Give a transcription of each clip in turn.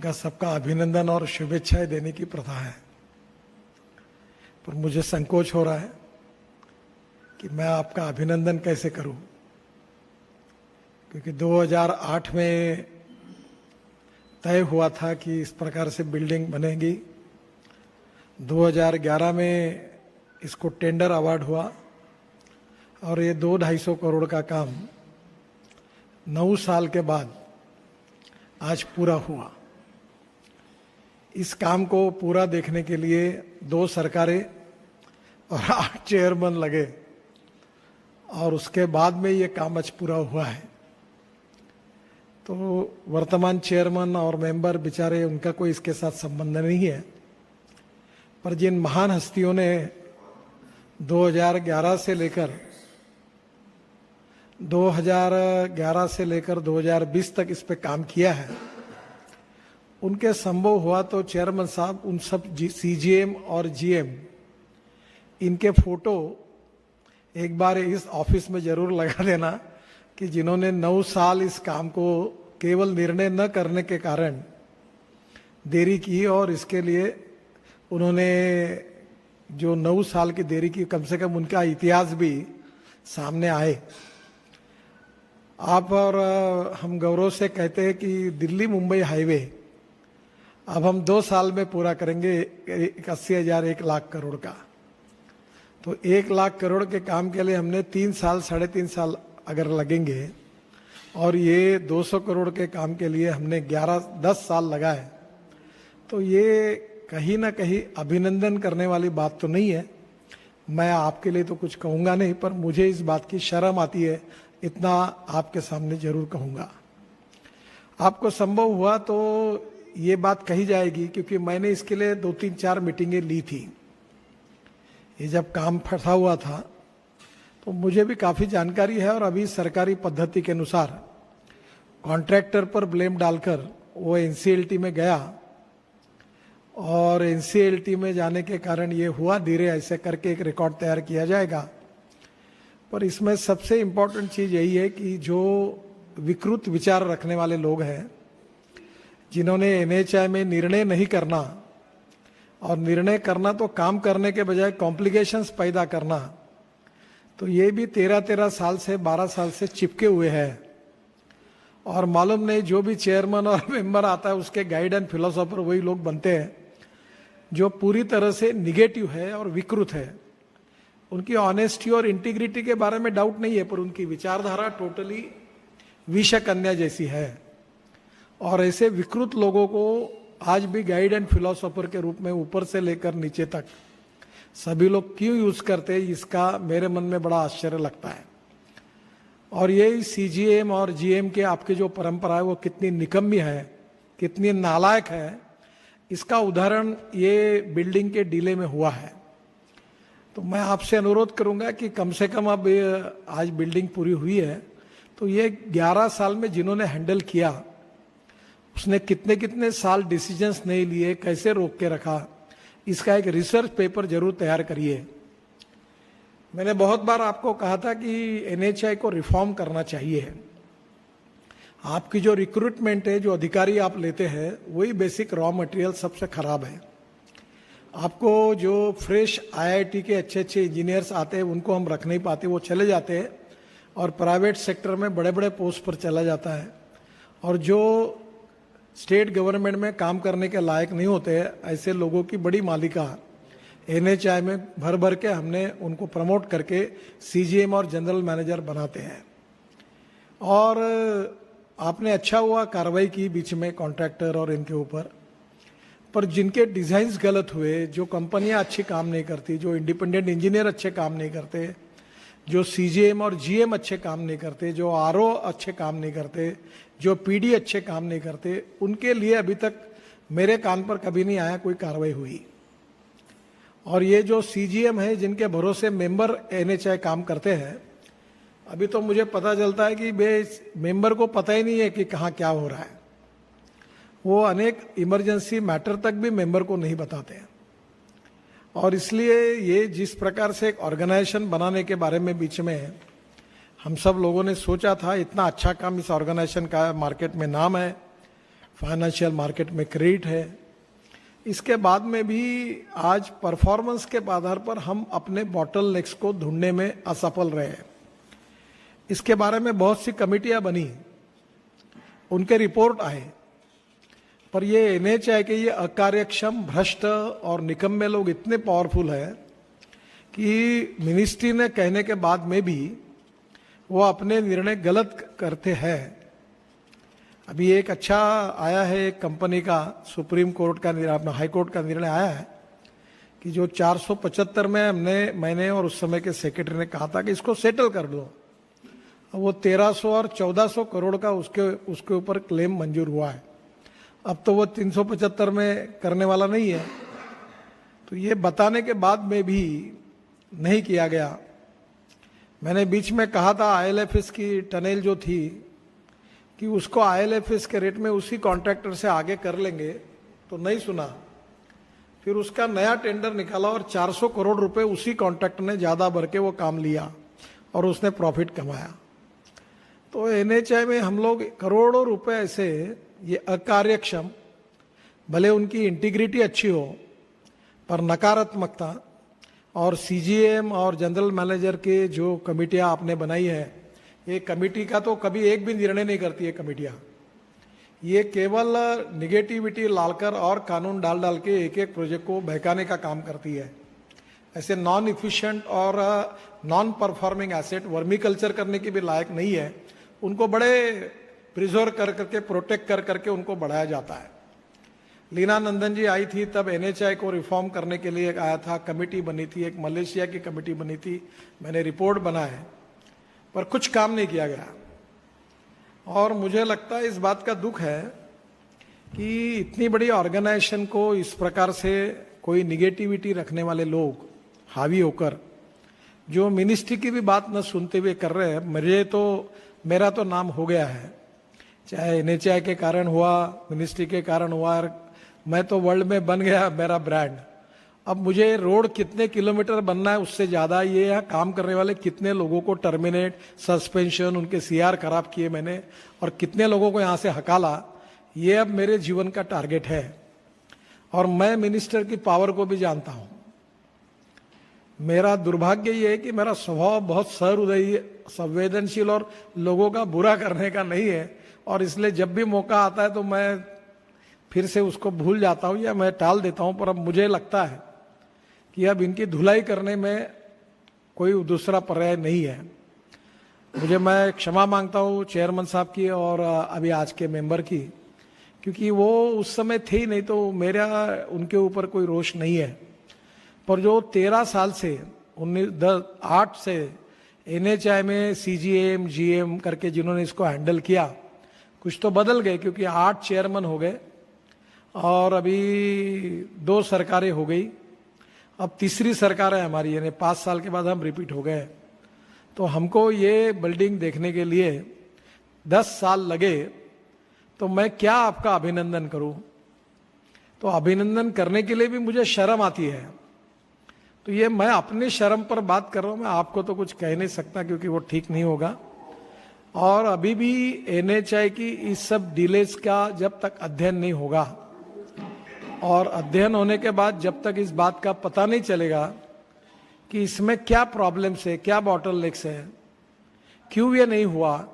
का सबका अभिनंदन और शुभेच्छाएं देने की प्रथा है, पर मुझे संकोच हो रहा है कि मैं आपका अभिनंदन कैसे करूं, क्योंकि 2008 में तय हुआ था कि इस प्रकार से बिल्डिंग बनेगी। 2011 में इसको टेंडर अवार्ड हुआ और ये 200-250 करोड़ का काम 9 साल के बाद आज पूरा हुआ। इस काम को पूरा देखने के लिए 2 सरकारें और 8 चेयरमैन लगे और उसके बाद में ये काम आज पूरा हुआ है। तो वर्तमान चेयरमैन और मेंबर बेचारे, उनका कोई इसके साथ संबंध नहीं है, पर जिन महान हस्तियों ने 2011 से लेकर 2020 तक इस पे काम किया है, उनके संभव हुआ तो चेयरमैन साहब उन सब सीजीएम और जीएम इनके फोटो एक बार इस ऑफिस में जरूर लगा देना कि जिन्होंने 9 साल इस काम को केवल निर्णय न करने के कारण देरी की, और इसके लिए उन्होंने जो 9 साल की देरी की, कम से कम उनका इतिहास भी सामने आए। आप और हम गौरव से कहते हैं कि दिल्ली मुंबई हाईवे अब हम 2 साल में पूरा करेंगे, 80,000 1 लाख करोड़ का। तो 1 लाख करोड़ के काम के लिए हमने 3 साल 3.5 साल अगर लगेंगे, और ये 200 करोड़ के काम के लिए हमने 10 साल लगाए, तो ये कहीं ना कहीं अभिनंदन करने वाली बात तो नहीं है। मैं आपके लिए तो कुछ कहूँगा नहीं, पर मुझे इस बात की शर्म आती है, इतना आपके सामने जरूर कहूँगा। आपको संभव हुआ तो ये बात कही जाएगी, क्योंकि मैंने इसके लिए 2-3-4 मीटिंगें ली थी। ये जब काम फंसा हुआ था तो मुझे भी काफ़ी जानकारी है, और अभी सरकारी पद्धति के अनुसार कॉन्ट्रैक्टर पर ब्लेम डालकर वो एनसीएलटी में गया, और एनसीएलटी में जाने के कारण ये हुआ। धीरे ऐसे करके एक रिकॉर्ड तैयार किया जाएगा। पर इसमें सबसे इम्पोर्टेंट चीज़ यही है कि जो विकृत विचार रखने वाले लोग हैं, जिन्होंने एनएचआई में निर्णय नहीं करना, और निर्णय करना तो काम करने के बजाय कॉम्प्लिकेशंस पैदा करना, तो ये भी 13 साल से 12 साल से चिपके हुए हैं। और मालूम नहीं, जो भी चेयरमैन और मेंबर आता है उसके गाइड एंड फिलोसोफर वही लोग बनते हैं जो पूरी तरह से निगेटिव है और विकृत है। उनकी ऑनेस्टी और इंटीग्रिटी के बारे में डाउट नहीं है, पर उनकी विचारधारा टोटली विषकन्या जैसी है। और ऐसे विकृत लोगों को आज भी गाइड एंड फिलोसोफर के रूप में ऊपर से लेकर नीचे तक सभी लोग क्यों यूज करते हैं, इसका मेरे मन में बड़ा आश्चर्य लगता है। और ये सीजीएम और जीएम के आपकी जो परंपरा है वो कितनी निकम्मी है, कितनी नालायक है, इसका उदाहरण ये बिल्डिंग के डीले में हुआ है। तो मैं आपसे अनुरोध करूंगा कि कम से कम अब आज बिल्डिंग पूरी हुई है, तो ये 11 साल में जिन्होंने हैंडल किया, उसने कितने कितने साल डिसीजंस नहीं लिए, कैसे रोक के रखा, इसका एक रिसर्च पेपर जरूर तैयार करिए। मैंने बहुत बार आपको कहा था कि एनएचआई को रिफॉर्म करना चाहिए। आपकी जो रिक्रूटमेंट है, जो अधिकारी आप लेते हैं, वही बेसिक रॉ मटेरियल सबसे खराब है। आपको जो फ्रेश आईआईटी के अच्छे इंजीनियर्स आते हैं उनको हम रख नहीं पाते, वो चले जाते हैं और प्राइवेट सेक्टर में बड़े बड़े पोस्ट पर चला जाता है। और जो स्टेट गवर्नमेंट में काम करने के लायक नहीं होते, ऐसे लोगों की बड़ी मालिका एनएचआई में भर भर के हमने उनको प्रमोट करके सीजीएम और जनरल मैनेजर बनाते हैं। और आपने अच्छा हुआ कार्रवाई की बीच में कॉन्ट्रैक्टर और इनके ऊपर, पर जिनके डिजाइन्स गलत हुए, जो कंपनियां अच्छी काम नहीं करती, जो इंडिपेंडेंट इंजीनियर अच्छे काम नहीं करते, जो सीजीएम और जीएम अच्छे काम नहीं करते, जो आरओ अच्छे काम नहीं करते, जो पीडी अच्छे काम नहीं करते, उनके लिए अभी तक मेरे कान पर कभी नहीं आया कोई कार्रवाई हुई। और ये जो सीजीएम है, जिनके भरोसे मेंबर एनएचआई काम करते हैं, अभी तो मुझे पता चलता है कि मेंबर को पता ही नहीं है कि कहाँ क्या हो रहा है। वो अनेक इमरजेंसी मैटर तक भी मेंबर को नहीं बताते हैं। और इसलिए ये जिस प्रकार से एक ऑर्गेनाइजेशन बनाने के बारे में बीच में हम सब लोगों ने सोचा था, इतना अच्छा काम इस ऑर्गेनाइजेशन का मार्केट में नाम है, फाइनेंशियल मार्केट में क्रेडिट है। इसके बाद में भी आज परफॉर्मेंस के आधार पर हम अपने बॉटल नेक्स को ढूंढने में असफल रहे हैं। इसके बारे में बहुत सी कमेटियां बनी, उनके रिपोर्ट आए, पर ये एनएचआई के ये अकार्यक्षम, भ्रष्ट और निकम्मे लोग इतने पावरफुल हैं कि मिनिस्ट्री ने कहने के बाद में भी वो अपने निर्णय गलत करते हैं। अभी एक अच्छा आया है, एक कंपनी का सुप्रीम कोर्ट का अपना हाई कोर्ट का निर्णय आया है कि जो 475 में मैंने और उस समय के सेक्रेटरी ने कहा था कि इसको सेटल कर दो, वो 1300 और 1400 करोड़ का उसके ऊपर क्लेम मंजूर हुआ है। अब तो वो 375 में करने वाला नहीं है। तो ये बताने के बाद में भी नहीं किया गया। मैंने बीच में कहा था आईएलएफएस की टनल जो थी कि उसको आईएलएफएस के रेट में उसी कॉन्ट्रैक्टर से आगे कर लेंगे, तो नहीं सुना। फिर उसका नया टेंडर निकाला और 400 करोड़ रुपए उसी कॉन्ट्रैक्टर ने ज्यादा भर के वो काम लिया और उसने प्रॉफिट कमाया। तो एनएचआई में हम लोग करोड़ों रुपए ऐसे ये अकार्यक्षम, भले उनकी इंटीग्रिटी अच्छी हो पर नकारात्मकता, और सीजीएम और जनरल मैनेजर के जो कमेटियां आपने बनाई है, ये कमेटी का तो कभी एक भी निर्णय नहीं करती है कमेटियां। ये केवल निगेटिविटी लालकर और कानून डाल डाल के एक एक प्रोजेक्ट को बहकाने का काम करती है। ऐसे नॉन इफिशिएंट और non performing asset vermi culture करने के भी लायक नहीं है, उनको बड़े प्रिजर्व कर करके, प्रोटेक्ट कर करके उनको बढ़ाया जाता है। लीना नंदन जी आई थी तब एनएचआई को रिफॉर्म करने के लिए आया था, कमेटी बनी थी, एक मलेशिया की कमेटी बनी थी, मैंने रिपोर्ट बना है, पर कुछ काम नहीं किया गया। और मुझे लगता है इस बात का दुख है कि इतनी बड़ी ऑर्गेनाइजेशन को इस प्रकार से कोई निगेटिविटी रखने वाले लोग हावी होकर, जो मिनिस्ट्री की भी बात न सुनते हुए कर रहे हैं। मेरा तो नाम हो गया है, चाहे एनएचआई के कारण हुआ, मिनिस्ट्री के कारण हुआ, मैं तो वर्ल्ड में बन गया मेरा ब्रांड। अब मुझे रोड कितने किलोमीटर बनना है उससे ज्यादा ये यहाँ काम करने वाले कितने लोगों को टर्मिनेट, सस्पेंशन, उनके सीआर खराब किए मैंने, और कितने लोगों को यहाँ से हकाला, ये अब मेरे जीवन का टारगेट है। और मैं मिनिस्टर की पावर को भी जानता हूं। मेरा दुर्भाग्य ये है कि मेरा स्वभाव बहुत सहृदयी, संवेदनशील और लोगों का बुरा करने का नहीं है, और इसलिए जब भी मौका आता है तो मैं फिर से उसको भूल जाता हूं या मैं टाल देता हूं। पर अब मुझे लगता है कि अब इनकी धुलाई करने में कोई दूसरा पर्याय नहीं है। मैं क्षमा मांगता हूं चेयरमैन साहब की और अभी आज के मेंबर की, क्योंकि वो उस समय थे ही नहीं, तो मेरा उनके ऊपर कोई रोष नहीं है। पर जो 13 साल से 8 से एनएचआई में सीजीएम, जीएम करके जिन्होंने इसको हैंडल किया, कुछ तो बदल गए, क्योंकि 8 चेयरमैन हो गए और अभी 2 सरकारें हो गई, अब तीसरी सरकार है हमारी, यानी 5 साल के बाद हम रिपीट हो गए। तो हमको ये बिल्डिंग देखने के लिए 10 साल लगे, तो मैं क्या आपका अभिनंदन करूं? तो अभिनंदन करने के लिए भी मुझे शर्म आती है। तो ये मैं अपने शर्म पर बात कर रहा हूं, मैं आपको तो कुछ कह नहीं सकता क्योंकि वो ठीक नहीं होगा। और अभी भी एनएचआई की इस सब डिलेज का जब तक अध्ययन नहीं होगा, और अध्ययन होने के बाद जब तक इस बात का पता नहीं चलेगा कि इसमें क्या प्रॉब्लम्स है, क्या बॉटलनेक्स है, क्यों ये नहीं हुआ,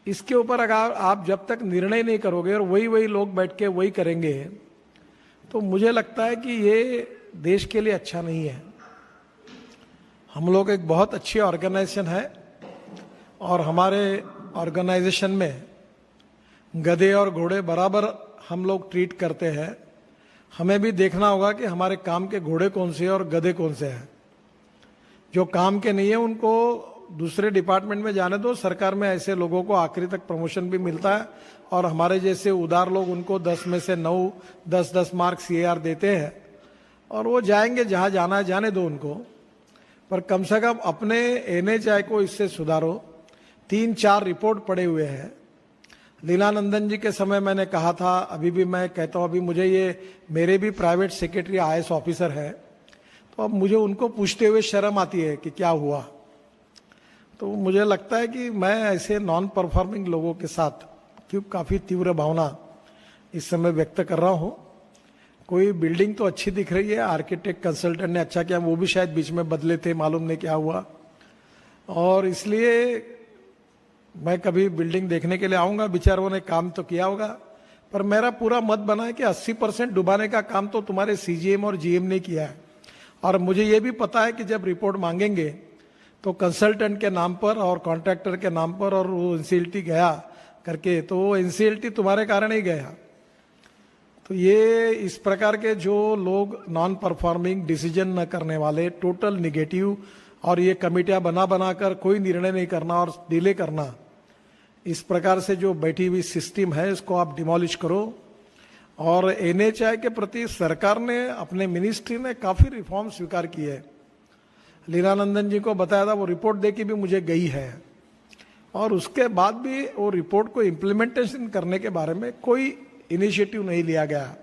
इसके ऊपर अगर आप जब तक निर्णय नहीं करोगे और वही लोग बैठ के वही करेंगे, तो मुझे लगता है कि ये देश के लिए अच्छा नहीं है। हम लोग एक बहुत अच्छी ऑर्गेनाइजेशन है, और हमारे ऑर्गेनाइजेशन में गधे और घोड़े बराबर हम लोग ट्रीट करते हैं। हमें भी देखना होगा कि हमारे काम के घोड़े कौन से हैं और गधे कौन से हैं। जो काम के नहीं है उनको दूसरे डिपार्टमेंट में जाने दो। सरकार में ऐसे लोगों को आखिरी तक प्रमोशन भी मिलता है, और हमारे जैसे उदार लोग उनको 10 में से 9, 10-10 मार्क सीएआर देते हैं, और वो जाएंगे जहां जाना है, जाने दो उनको। पर कम से कम अपने एनएचआई को इससे सुधारो। 3-4 रिपोर्ट पड़े हुए हैं। लीलानंदन जी के समय मैंने कहा था, अभी भी मैं कहता हूं, अभी मुझे मेरे भी प्राइवेट सेक्रेटरी आईएएस ऑफिसर है, तो अब मुझे उनको पूछते हुए शर्म आती है कि क्या हुआ। तो मुझे लगता है कि मैं ऐसे नॉन परफॉर्मिंग लोगों के साथ क्यों काफी तीव्र भावना इस समय व्यक्त कर रहा हूं। कोई बिल्डिंग तो अच्छी दिख रही है, आर्किटेक्ट कंसल्टेंट ने अच्छा किया, वो भी शायद बीच में बदले थे, मालूम नहीं क्या हुआ। और इसलिए मैं कभी बिल्डिंग देखने के लिए आऊंगा, बेचारों ने काम तो किया होगा, पर मेरा पूरा मत बना है कि 80% डुबाने का काम तो तुम्हारे सीजीएम और जीएम ने किया है। और मुझे ये भी पता है कि जब रिपोर्ट मांगेंगे तो कंसल्टेंट के नाम पर और कॉन्ट्रैक्टर के नाम पर, और वो एनसीएलटी गया करके, तो वो एनसीएलटी तुम्हारे कारण ही गया। तो ये इस प्रकार के जो लोग नॉन परफॉर्मिंग, डिसीजन न करने वाले, टोटल निगेटिव, और ये कमेटियां बना बनाकर कोई निर्णय नहीं करना और डिले करना, इस प्रकार से जो बैठी हुई सिस्टम है इसको आप डिमोलिश करो। और एनएचआई के प्रति सरकार ने, अपने मिनिस्ट्री ने काफी रिफॉर्म स्वीकार किए है। लीलानंदन जी को बताया था, वो रिपोर्ट दे के भी मुझे गई है, और उसके बाद भी वो रिपोर्ट को इम्प्लीमेंटेशन करने के बारे में कोई इनिशिएटिव नहीं लिया गया।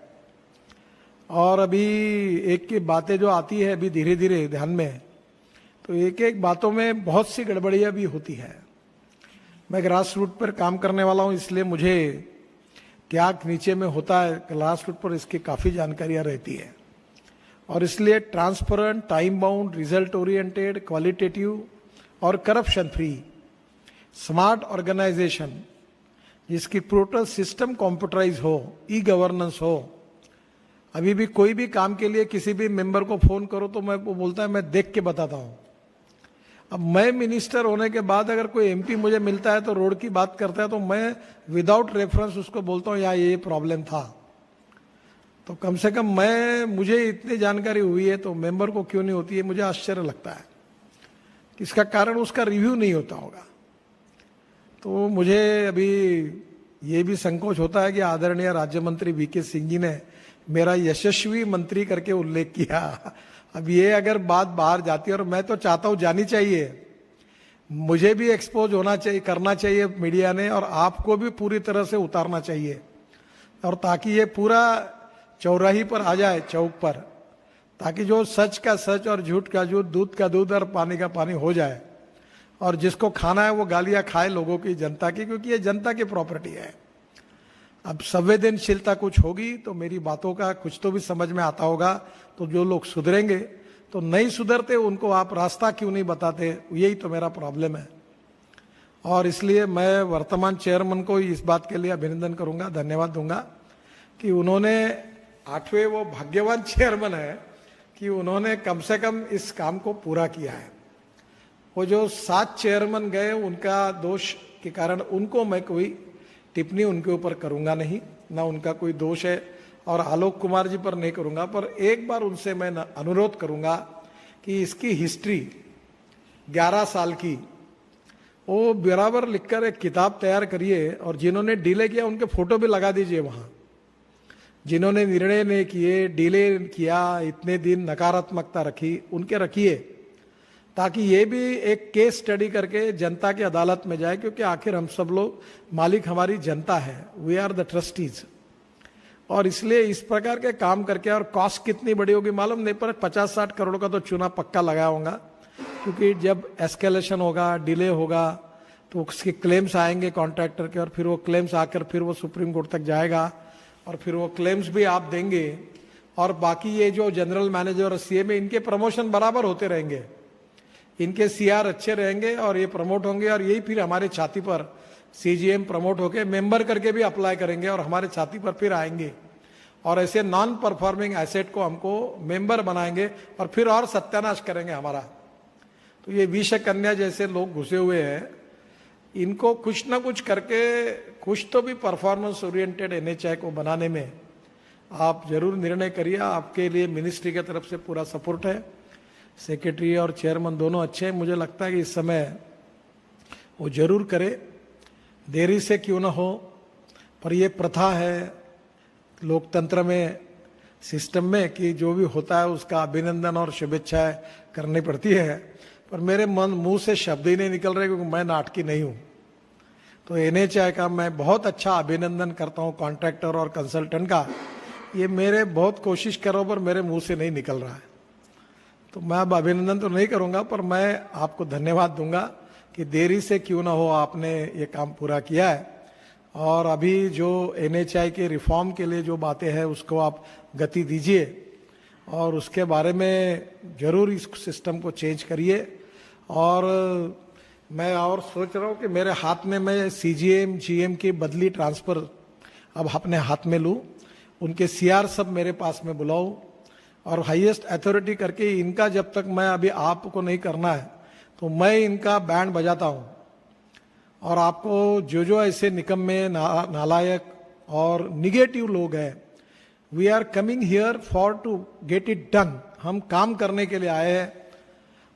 और अभी एक की बातें जो आती है अभी धीरे धीरे ध्यान में, तो एक एक बातों में बहुत सी गड़बड़ियां भी होती है। मैं ग्रास रूट पर काम करने वाला हूं, इसलिए मुझे क्या नीचे में होता है ग्रास रूट पर, इसकी काफी जानकारियां रहती है। और इसलिए transparent, time bound, result oriented, qualitative और करप्शन फ्री स्मार्ट ऑर्गेनाइजेशन, जिसकी टोटल सिस्टम कंप्यूटराइज हो, ई गवर्नेंस हो। अभी भी कोई भी काम के लिए किसी भी मेंबर को फोन करो तो मैं वो बोलता है मैं देख के बताता हूं। अब मैं मिनिस्टर होने के बाद अगर कोई एमपी मुझे मिलता है तो रोड की बात करता है, तो मैं विदाउट रेफरेंस उसको बोलता हूं यहाँ ये प्रॉब्लम था। तो कम से कम मुझे इतनी जानकारी हुई है तो मेंबर को क्यों नहीं होती है, मुझे आश्चर्य लगता है। इसका कारण उसका रिव्यू नहीं होता होगा। तो मुझे अभी ये भी संकोच होता है कि आदरणीय राज्य मंत्री वीके सिंह जी ने मेरा यशस्वी मंत्री करके उल्लेख किया। अब ये अगर बात बाहर जाती है, और मैं तो चाहता हूं जानी चाहिए, मुझे भी एक्सपोज होना चाहिए, करना चाहिए मीडिया ने, और आपको भी पूरी तरह से उतारना चाहिए, और ताकि ये पूरा चौराही पर आ जाए, चौक पर, ताकि जो सच का सच और झूठ का झूठ, दूध का दूध और पानी का पानी हो जाए। और जिसको खाना है वो गालियां खाए लोगों की, जनता की, क्योंकि ये जनता की प्रॉपर्टी है। अब संवेदनशीलता कुछ होगी तो मेरी बातों का कुछ तो भी समझ में आता होगा। तो जो लोग सुधरेंगे, तो नहीं सुधरते उनको आप रास्ता क्यों नहीं बताते, यही तो मेरा प्रॉब्लम है। और इसलिए मैं वर्तमान चेयरमैन को इस बात के लिए अभिनंदन करूंगा, धन्यवाद दूंगा कि उन्होंने 8वें वो भाग्यवान चेयरमैन है कि उन्होंने कम से कम इस काम को पूरा किया है। वो जो 7 चेयरमैन गए, उनका दोष के कारण उनको मैं कोई टिप्पणी उनके ऊपर करूंगा नहीं, ना उनका कोई दोष है, और आलोक कुमार जी पर नहीं करूंगा। पर एक बार उनसे मैं अनुरोध करूंगा कि इसकी हिस्ट्री 11 साल की वो बराबर लिखकर एक किताब तैयार करिए, और जिन्होंने डिले किया उनके फोटो भी लगा दीजिए वहां। जिन्होंने निर्णय नहीं किए, डिले किया, इतने दिन नकारात्मकता रखी, उनके रखिए, ताकि ये भी एक केस स्टडी करके जनता की अदालत में जाए। क्योंकि आखिर हम सब लोग, मालिक हमारी जनता है, वी आर द ट्रस्टीज। और इसलिए इस प्रकार के काम करके, और कॉस्ट कितनी बड़ी होगी मालूम नहीं, पर 50-60 करोड़ का तो चूना पक्का लगाया होगा। क्योंकि जब एस्केलेशन होगा, डिले होगा, तो उसके क्लेम्स आएंगे कॉन्ट्रैक्टर के, और फिर वो क्लेम्स आकर फिर वो सुप्रीम कोर्ट तक जाएगा, और फिर वो क्लेम्स भी आप देंगे। और बाकी ये जो जनरल मैनेजर और सीएम, इनके प्रमोशन बराबर होते रहेंगे, इनके सीआर अच्छे रहेंगे, और ये प्रमोट होंगे, और यही फिर हमारे छाती पर सीजीएम प्रमोट होके मेंबर करके भी अप्लाई करेंगे, और हमारे छाती पर फिर आएंगे, और ऐसे नॉन परफॉर्मिंग एसेट को हमको मेंबर बनाएंगे, और फिर और सत्यानाश करेंगे हमारा। तो ये विषकन्या जैसे लोग घुसे हुए हैं, इनको कुछ ना कुछ करके, कुछ तो भी परफॉर्मेंस ओरिएंटेड एनएचआई को बनाने में आप जरूर निर्णय करिए। आपके लिए मिनिस्ट्री की तरफ से पूरा सपोर्ट है। सेक्रेटरी और चेयरमैन दोनों अच्छे हैं। मुझे लगता है कि इस समय वो जरूर करे, देरी से क्यों ना हो, पर ये प्रथा है लोकतंत्र में, सिस्टम में, कि जो भी होता है उसका अभिनंदन और शुभेच्छाएं करनी पड़ती है। पर मेरे मुंह से शब्द ही नहीं निकल रहे, क्योंकि मैं नाटकी नहीं हूं। तो एनएचआई का मैं बहुत अच्छा अभिनंदन करता हूं, कॉन्ट्रैक्टर और कंसल्टेंट का। ये मेरे बहुत कोशिश करो पर मेरे मुंह से नहीं निकल रहा है। तो मैं अब अभिनंदन तो नहीं करूंगा, पर मैं आपको धन्यवाद दूंगा कि देरी से क्यों ना हो आपने ये काम पूरा किया है। और अभी जो एनएचआई के रिफॉर्म के लिए जो बातें हैं उसको आप गति दीजिए और उसके बारे में जरूर इस सिस्टम को चेंज करिए। और मैं और सोच रहा हूँ कि मेरे हाथ में मैं सीजीएम जीएम की बदली ट्रांसफर अब अपने हाथ में लूँ, उनके सीआर सब मेरे पास में बुलाऊँ और हाईएस्ट अथॉरिटी करके इनका जब तक मैं अभी आपको नहीं करना है तो मैं इनका बैंड बजाता हूँ। और आपको जो जो ऐसे निकम्मे नालायक और निगेटिव लोग हैं, we are coming here for to get it done. हम काम करने के लिए आए हैं।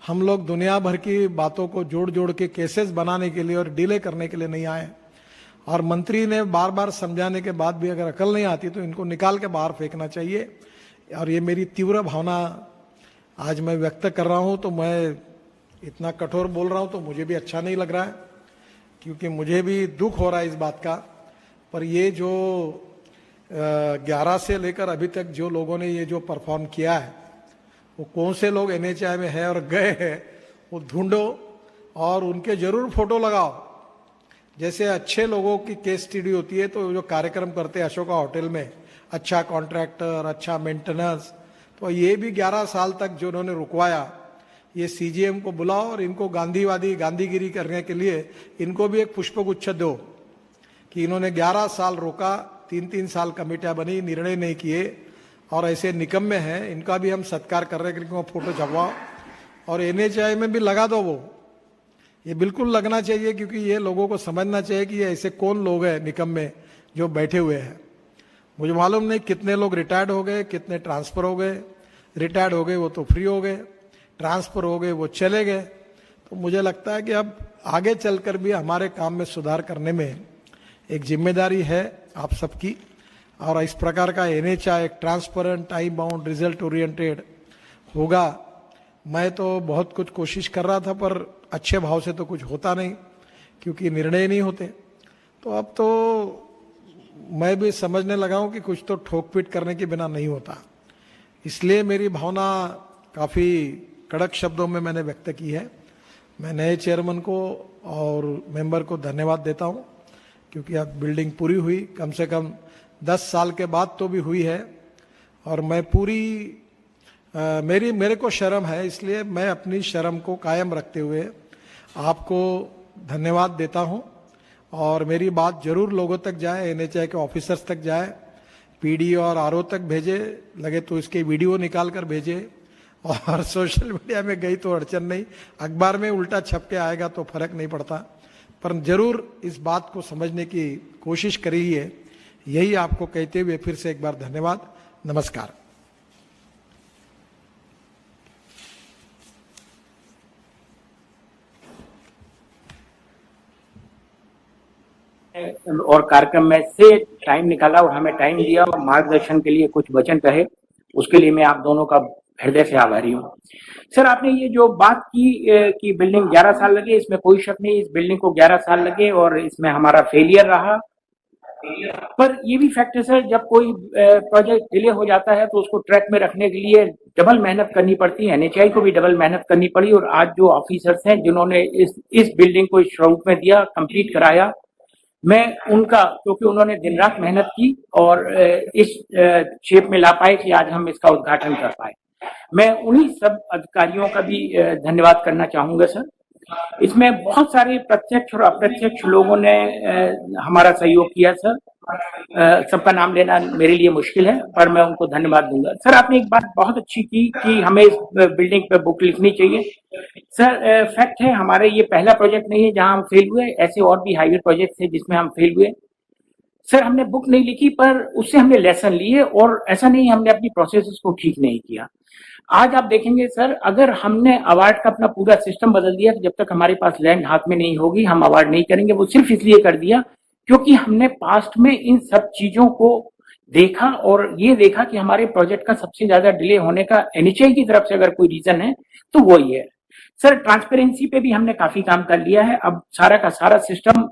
हम लोग दुनिया भर की बातों को जोड़ जोड़ के केसेस बनाने के लिए और डिले करने के लिए नहीं आए। और मंत्री ने बार बार समझाने के बाद भी अगर अकल नहीं आती तो इनको निकाल के बाहर फेंकना चाहिए। और ये मेरी तीव्र भावना आज मैं व्यक्त कर रहा हूँ। तो मैं इतना कठोर बोल रहा हूँ तो मुझे भी अच्छा नहीं लग रहा है, क्योंकि मुझे भी दुख हो रहा है इस बात का। पर ये जो 11 से लेकर अभी तक जो लोगों ने ये जो परफॉर्म किया है, वो कौन से लोग एनएचआई में है और गए हैं वो ढूंढो और उनके जरूर फोटो लगाओ। जैसे अच्छे लोगों की केस स्टडी होती है तो जो कार्यक्रम करते हैं अशोका होटल में, अच्छा कॉन्ट्रैक्टर, अच्छा मेंटेनेंस, तो ये भी 11 साल तक जो उन्होंने रुकवाया, ये सीजीएम को बुलाओ और इनको गांधीवादी गांधीगिरी करने के लिए इनको भी एक पुष्पगुच्छ दो कि इन्होंने 11 साल रोका, 3-3 साल कमेटियां बनी, निर्णय नहीं किए और ऐसे निकम्मे हैं, इनका भी हम सत्कार कर रहे हैं कि फोटो छपवाओ और एनएचआई में भी लगा दो। वो ये बिल्कुल लगना चाहिए, क्योंकि ये लोगों को समझना चाहिए कि ये ऐसे कौन लोग हैं निकम्मे जो बैठे हुए हैं। मुझे मालूम नहीं कितने लोग रिटायर्ड हो गए, कितने ट्रांसफर हो गए। रिटायर्ड हो गए वो तो फ्री हो गए, ट्रांसफर हो गए वो चले गए। तो मुझे लगता है कि अब आगे चलकर भी हमारे काम में सुधार करने में एक जिम्मेदारी है आप सबकी। और इस प्रकार का एनएचआई एक transparent, time bound, result oriented होगा। मैं तो बहुत कुछ कोशिश कर रहा था पर अच्छे भाव से तो कुछ होता नहीं, क्योंकि निर्णय नहीं होते। तो अब तो मैं भी समझने लगा हूं कि कुछ तो ठोक पीट करने के बिना नहीं होता। इसलिए मेरी भावना काफ़ी कड़क शब्दों में मैंने व्यक्त की है। मैं नए चेयरमैन को और मेंबर को धन्यवाद देता हूं, क्योंकि अब बिल्डिंग पूरी हुई, कम से कम 10 साल के बाद तो भी हुई है। और मैं पूरी मेरे को शर्म है, इसलिए मैं अपनी शर्म को कायम रखते हुए आपको धन्यवाद देता हूं। और मेरी बात जरूर लोगों तक जाए, एनएचआई के ऑफिसर्स तक जाए, पीडी और आरओ तक भेजे, लगे तो इसके वीडियो निकाल कर भेजे। और सोशल मीडिया में गई तो अड़चन नहीं, अखबार में उल्टा छप के आएगा तो फर्क नहीं पड़ता, पर जरूर इस बात को समझने की कोशिश करिए। यही आपको कहते हुए फिर से एक बार धन्यवाद, नमस्कार। और कार्यक्रम में से टाइम निकाला और हमें टाइम दिया और मार्गदर्शन के लिए कुछ वचन कहे, उसके लिए मैं आप दोनों का हृदय से आभारी हूँ। सर, आपने ये जो बात की कि बिल्डिंग 11 साल लगे, इसमें कोई शक नहीं, इस बिल्डिंग को 11 साल लगे और इसमें हमारा फेलियर रहा। पर ये भी फैक्ट है सर, जब कोई प्रोजेक्ट डिले हो जाता है तो उसको ट्रैक में रखने के लिए डबल मेहनत करनी पड़ती है। एनएचआई को भी डबल मेहनत करनी पड़ी और आज जो ऑफिसर्स हैं जिन्होंने इस बिल्डिंग को इस रूप में दिया, कंप्लीट कराया, मैं उनका, क्योंकि उन्होंने दिन रात मेहनत की और इस शेप में ला पाए कि आज हम इसका उद्घाटन कर पाए। मैं उन्हीं सब अधिकारियों का भी धन्यवाद करना चाहूंगा सर। इसमें बहुत सारे प्रत्यक्ष और अप्रत्यक्ष लोगों ने हमारा सहयोग किया सर। सबका नाम लेना मेरे लिए मुश्किल है, पर मैं उनको धन्यवाद दूंगा। सर, आपने एक बात बहुत अच्छी की कि हमें इस बिल्डिंग पे बुक लिखनी चाहिए। सर, फैक्ट है, हमारे ये पहला प्रोजेक्ट नहीं है जहां हम फेल हुए, ऐसे और भी हाईवे प्रोजेक्ट थे जिसमें हम फेल हुए। सर, हमने बुक नहीं लिखी, पर उससे हमने लेसन लिए और ऐसा नहीं हमने अपनी प्रोसेसेस को ठीक नहीं किया। आज आप देखेंगे सर, अगर हमने अवार्ड का अपना पूरा सिस्टम बदल दिया, तो जब तक हमारे पास लैंड हाथ में नहीं होगी हम अवार्ड नहीं करेंगे। वो सिर्फ इसलिए कर दिया क्योंकि हमने पास्ट में इन सब चीजों को देखा और ये देखा कि हमारे प्रोजेक्ट का सबसे ज्यादा डिले होने का एनएचआई की तरफ से अगर कोई रीजन है तो वो ही है। सर, ट्रांसपेरेंसी पे भी हमने काफी काम कर लिया है। अब सारा का सारा सिस्टम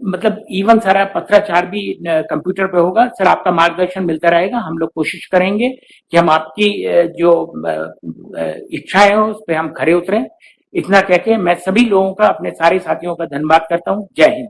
मतलब इवन सारा पत्राचार भी कंप्यूटर पे होगा। सर, आपका मार्गदर्शन मिलता रहेगा। हम लोग कोशिश करेंगे कि हम आपकी जो इच्छाएं हो उस पर हम खरे उतरें। इतना कह के मैं सभी लोगों का, अपने सारे साथियों का धन्यवाद करता हूं। जय हिंद।